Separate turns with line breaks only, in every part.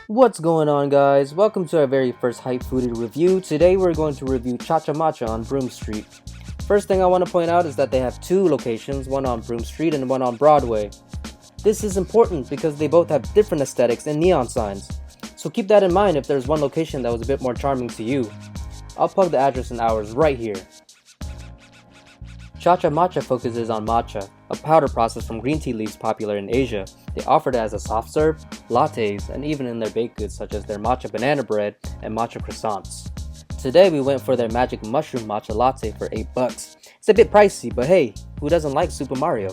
What's going on, guys? Welcome to our very first Hype Foodie review. Today we're going to review Cha Matcha on Broome Street. First thing I want to point out is that they have two locations, one on Broome Street and one on Broadway. This is important because they both have different aesthetics and neon signs, so keep that in mind if there's one location that was a bit more charming to you. I'll plug the address and hours right here. Cha Matcha focuses on matcha, a powder processed from green tea leaves popular in Asia. They offer it as a soft serve, lattes, and even in their baked goods such as their matcha banana bread and matcha croissants. Today we went for their magic mushroom matcha latte for $8. It's a bit pricey, but hey, who doesn't like Super Mario?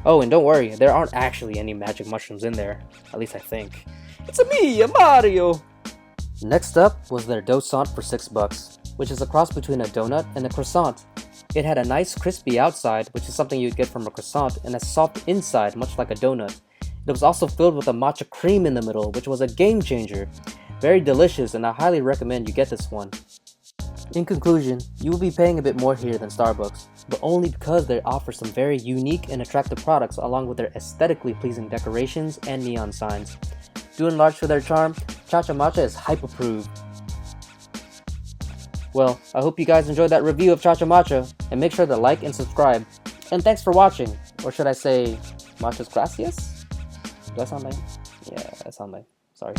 Oh, and don't worry, there aren't actually any magic mushrooms in there. At least I think. It's me, Mario! Next up was their croissant for $6, which is a cross between a donut and a croissant. It had a nice crispy outside, which is something you'd get from a croissant, and a soft inside, much like a donut. It was also filled with a matcha cream in the middle, which was a game changer. Very delicious, and I highly recommend you get this one. In conclusion, you will be paying a bit more here than Starbucks, but only because they offer some very unique and attractive products along with their aesthetically pleasing decorations and neon signs. Due in large for their charm, Cha Matcha is hype approved. Well, I hope you guys enjoyed that review of Cha Matcha, and make sure to like and subscribe. And thanks for watching, or should I say, muchas gracias? Do I sound like? Yeah, I sound like. Sorry.